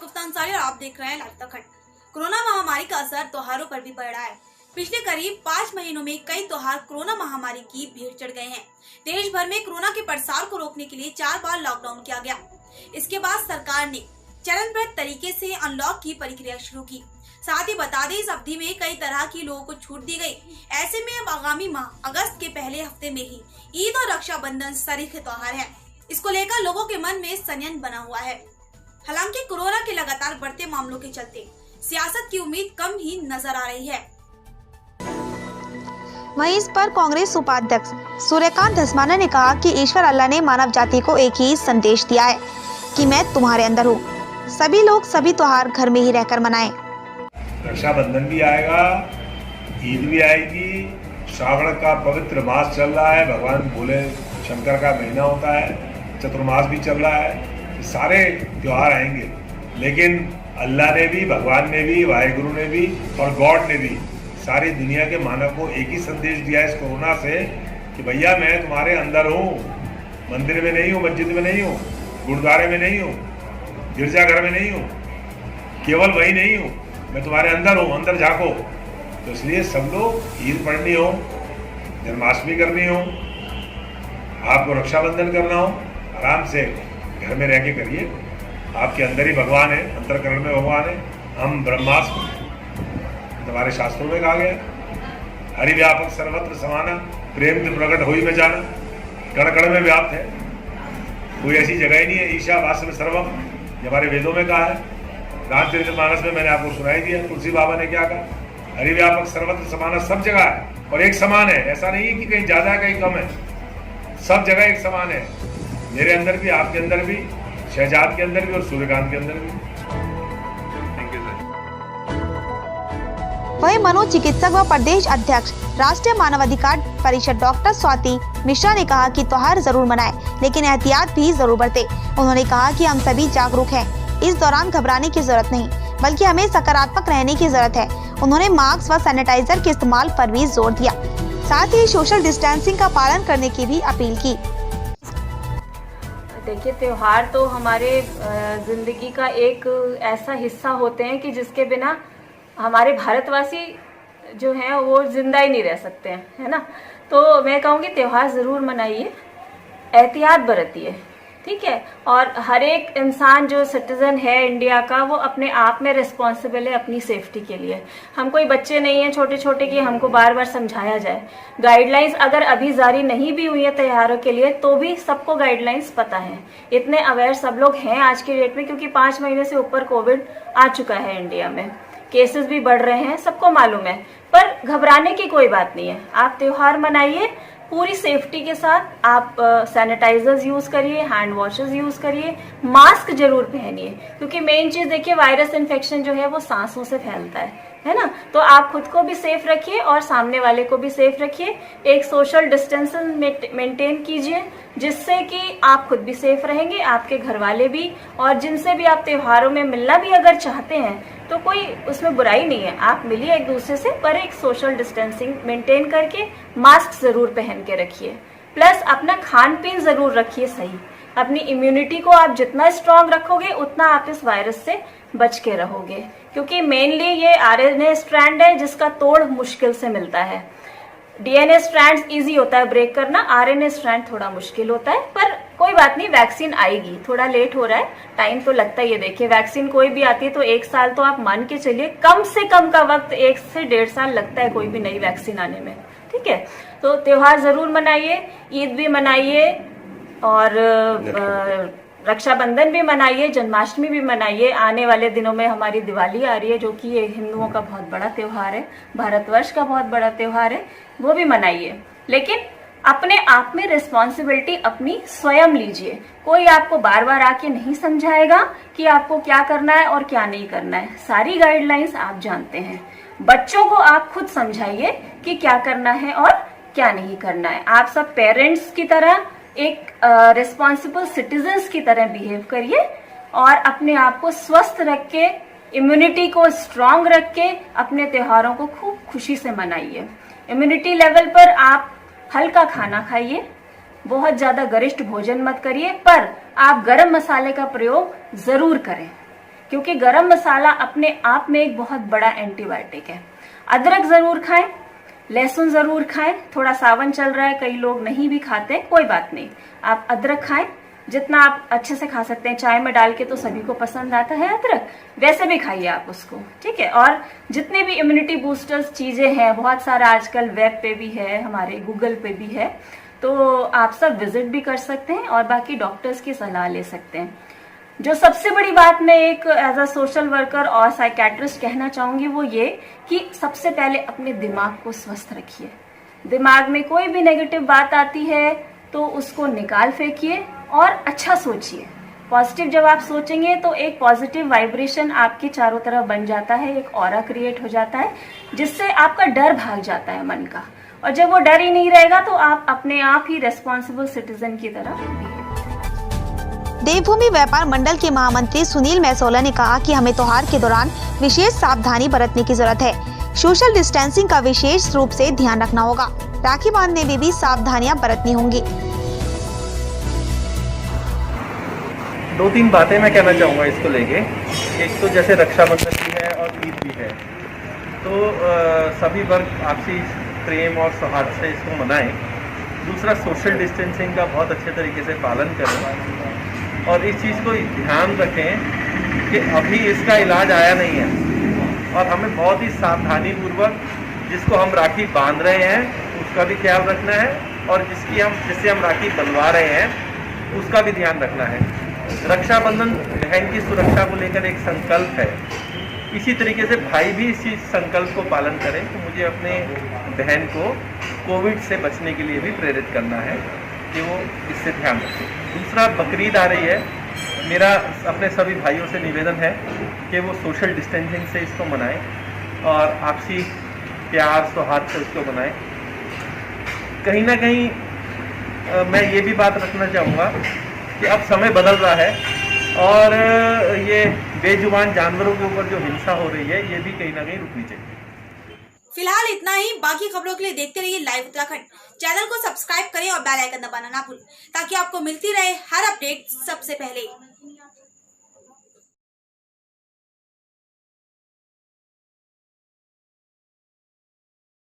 गुप्ता अंसारी और आप देख रहे हैं लाइव तक। कोरोना महामारी का असर त्योहारों पर भी पड़ रहा है। पिछले करीब 5 महीनों में कई त्योहार कोरोना महामारी की भीड़ चढ़ गए हैं। देश भर में कोरोना के प्रसार को रोकने के लिए 4 बार लॉकडाउन किया गया। इसके बाद सरकार ने चरणबद्ध तरीके से अनलॉक की प्रक्रिया शुरू की। साथ ही बता दें, इस अवधि में कई तरह की लोगों को छूट दी गई। ऐसे में अब आगामी माह अगस्त के पहले हफ्ते में ही ईद और रक्षाबंधन सरीखे त्योहार है। इसको लेकर लोगों के मन में संयम बना हुआ है। हालांकि कोरोना के लगातार बढ़ते मामलों के चलते सियासत की उम्मीद कम ही नजर आ रही है। वहीं इस पर कांग्रेस उपाध्यक्ष सूर्यकांत धस्माना ने कहा कि ईश्वर अल्लाह ने मानव जाति को एक ही संदेश दिया है कि मैं तुम्हारे अंदर हूँ। सभी लोग सभी त्योहार घर में ही रहकर मनाएं। रक्षाबंधन भी आएगा, ईद भी आएगी, श्रावण का पवित्र मास चल रहा है, भगवान भोले शंकर का महीना होता है, चतुर्मास भी चल रहा है, सारे त्योहार आएंगे। लेकिन अल्लाह ने भी, भगवान ने भी, वाहेगुरु ने भी और गॉड ने भी सारी दुनिया के मानव को एक ही संदेश दिया इस कोरोना से कि भैया मैं तुम्हारे अंदर हूँ। मंदिर में नहीं हूँ, मस्जिद में नहीं हूँ, गुरुद्वारे में नहीं हूँ, गिरजाघर में नहीं हूँ, केवल वही नहीं हूँ, मैं तुम्हारे अंदर हूँ, अंदर झाँको। तो इसलिए सब लोग ईद पढ़नी हो, जन्माष्टमी करनी हो, आपको रक्षाबंधन करना हो, आराम से घर में रह के करिए। आपके अंदर ही भगवान है, अंतरकरण में भगवान है। हम ब्रह्मास्त्र हमारे शास्त्रों में कहा गया, हरि व्यापक सर्वत्र समाना, प्रेम से प्रकट होई में जाना, कण कण में व्याप्त है। कोई ऐसी जगह ही नहीं है। ईशा वास्तव सर्वम हमारे वेदों में कहा है। रामचरितमानस में मैंने आपको सुनाई दिया। तुलसी बाबा ने क्या कहा, हरि व्यापक सर्वत्र समाना, सब जगह है और एक समान है। ऐसा नहीं है कि कहीं ज्यादा है कहीं कम है, सब जगह एक समान है। मेरे अंदर भी, आपके अंदर भी, शहजाद के अंदर भी और सूर्यकांत के अंदर भी। Thank you sir. वहीं मनोचिकित्सक व प्रदेश अध्यक्ष राष्ट्रीय मानवाधिकार परिषद डॉक्टर स्वाति मिश्रा ने कहा कि त्योहार जरूर मनाएं, लेकिन एहतियात भी जरूर बरतें। उन्होंने कहा कि हम सभी जागरूक हैं। इस दौरान घबराने की जरूरत नहीं, बल्कि हमें सकारात्मक रहने की जरूरत है। उन्होंने मास्क व सैनिटाइजर के इस्तेमाल पर भी जोर दिया। साथ ही सोशल डिस्टेंसिंग का पालन करने की भी अपील की। देखिए, त्योहार तो हमारे जिंदगी का एक ऐसा हिस्सा होते हैं कि जिसके बिना हमारे भारतवासी जो हैं वो जिंदा ही नहीं रह सकते हैं, है ना। तो मैं कहूँगी त्योहार ज़रूर मनाइए, एहतियात बरतिए, ठीक है। और हर एक इंसान जो सिटीजन है इंडिया का, वो अपने आप में रिस्पॉन्सिबल है अपनी सेफ्टी के लिए। हम कोई बच्चे नहीं हैं छोटे छोटे कि हमको बार बार समझाया जाए। गाइडलाइंस अगर अभी जारी नहीं भी हुई है त्योहारों के लिए, तो भी सबको गाइडलाइंस पता है। इतने अवेयर सब लोग हैं आज की डेट में, क्योंकि 5 महीने से ऊपर कोविड आ चुका है इंडिया में, केसेस भी बढ़ रहे हैं, सबको मालूम है। पर घबराने की कोई बात नहीं है। आप त्योहार मनाइए पूरी सेफ्टी के साथ। आप सैनिटाइजर्स यूज करिए, हैंड वॉशेस यूज करिए, मास्क जरूर पहनिए, क्योंकि मेन चीज देखिए, वायरस इन्फेक्शन जो है वो सांसों से फैलता है ना। तो आप खुद को भी सेफ रखिए और सामने वाले को भी सेफ रखिए। एक सोशल डिस्टेंसिंग मेंटेन कीजिए, जिससे कि आप खुद भी सेफ रहेंगे, आपके घर वाले भी, और जिनसे भी आप त्योहारों में मिलना भी अगर चाहते हैं तो कोई उसमें बुराई नहीं है। आप मिलिए एक दूसरे से, पर एक सोशल डिस्टेंसिंग मेंटेन करके मास्क जरूर पहन के रखिए। प्लस अपना खान पीन जरूर रखिए सही। अपनी इम्यूनिटी को आप जितना स्ट्रांग रखोगे, उतना आप इस वायरस से बच के रहोगे, क्योंकि मेनली ये आरएनए स्ट्रैंड है जिसका तोड़ मुश्किल से मिलता है। डीएनए स्ट्रैंड इजी होता है ब्रेक करना, आरएनए स्ट्रैंड थोड़ा मुश्किल होता है। पर कोई बात नहीं, वैक्सीन आएगी, थोड़ा लेट हो रहा है, टाइम तो लगता ही है। देखिए, वैक्सीन कोई भी आती है तो 1 साल तो आप मान के चलिए, कम से कम का वक्त 1 से 1.5 साल लगता है कोई भी नई वैक्सीन आने में, ठीक है। तो त्योहार जरूर मनाइए, ईद भी मनाइए और रक्षाबंधन भी मनाइए, जन्माष्टमी भी मनाइए। आने वाले दिनों में हमारी दिवाली आ रही है, जो कि ये हिंदुओं का बहुत बड़ा त्योहार है, भारतवर्ष का बहुत बड़ा त्योहार है, वो भी मनाइए। लेकिन अपने आप में रिस्पॉन्सिबिलिटी अपनी स्वयं लीजिए। कोई आपको बार बार आके नहीं समझाएगा कि आपको क्या करना है और क्या नहीं करना है। सारी गाइडलाइंस आप जानते हैं। बच्चों को आप खुद समझाइए कि क्या करना है और क्या नहीं करना है। आप सब पेरेंट्स की तरह एक रिस्पॉन्सिबल सिटीजन्स की तरह बिहेव करिए और अपने आप को स्वस्थ रख के, इम्यूनिटी को स्ट्रांग रख के अपने त्योहारों को खूब खुशी से मनाइए। इम्यूनिटी लेवल पर आप हल्का खाना खाइए, बहुत ज्यादा गरिष्ठ भोजन मत करिए, पर आप गरम मसाले का प्रयोग जरूर करें। क्योंकि गरम मसाला अपने आप में एक बहुत बड़ा एंटीबायोटिक है। अदरक जरूर खाएं, लहसुन जरूर खाएं। थोड़ा सावन चल रहा है, कई लोग नहीं भी खाते, कोई बात नहीं, आप अदरक खाएं जितना आप अच्छे से खा सकते हैं। चाय में डाल के तो सभी को पसंद आता है अदरक, वैसे भी खाइए आप उसको, ठीक है। और जितने भी इम्यूनिटी बूस्टर्स चीजें हैं, बहुत सारा आजकल वेब पे भी है, हमारे गूगल पे भी है, तो आप सब विजिट भी कर सकते हैं और बाकी डॉक्टर्स की सलाह ले सकते हैं। जो सबसे बड़ी बात मैं एक एज अ सोशल वर्कर और साइकेट्रिस्ट कहना चाहूंगी वो ये कि सबसे पहले अपने दिमाग को स्वस्थ रखिए। दिमाग में कोई भी नेगेटिव बात आती है तो उसको निकाल फेंकिए और अच्छा सोचिए। पॉजिटिव जब आप सोचेंगे तो एक पॉजिटिव वाइब्रेशन आपके चारों तरफ बन जाता है, एक ऑरा क्रिएट हो जाता है जिससे आपका डर भाग जाता है मन का। और जब वो डर ही नहीं रहेगा तो आप अपने आप ही रेस्पॉन्सिबल सिटीजन की तरह। देवभूमि व्यापार मंडल के महामंत्री सुनील मैसोला ने कहा कि हमें त्योहार के दौरान विशेष सावधानी बरतने की जरूरत है। सोशल डिस्टेंसिंग का विशेष रूप से ध्यान रखना होगा। राखी बांधने में भी सावधानियां बरतनी होंगी। 2-3 बातें मैं कहना चाहूँगा इसको लेके। एक तो जैसे रक्षाबंधन भी है और ईद भी है, तो सभी वर्ग आपसी प्रेम और सौहार्द से इसको मनाएं। दूसरा, सोशल डिस्टेंसिंग का बहुत अच्छे तरीके से पालन करें और इस चीज़ को ध्यान रखें कि अभी इसका इलाज आया नहीं है और हमें बहुत ही सावधानीपूर्वक जिसको हम राखी बांध रहे हैं उसका भी ख्याल रखना है और जिससे हम राखी बंधवा रहे हैं उसका भी ध्यान रखना है। रक्षाबंधन बहन की सुरक्षा को लेकर एक संकल्प है, इसी तरीके से भाई भी इसी संकल्प को पालन करें। तो मुझे अपने बहन को कोविड से बचने के लिए भी प्रेरित करना है कि वो इससे ध्यान रखें। दूसरा, बकरीद आ रही है, मेरा अपने सभी भाइयों से निवेदन है कि वो सोशल डिस्टेंसिंग से इसको मनाएं और आपसी प्यार सौहार्द से उसको मनाएं। कहीं ना कहीं मैं ये भी बात रखना चाहूँगा कि अब समय बदल रहा है और ये बेजुबान जानवरों के ऊपर जो हिंसा हो रही है ये भी कहीं ना कहीं रुकनी चाहिए। फिलहाल इतना ही। बाकी खबरों के लिए देखते रहिए लाइव उत्तराखंड। चैनल को सब्सक्राइब करें और बेल आइकन दबाना ना भूलें ताकि आपको मिलती रहे हर अपडेट सबसे पहले।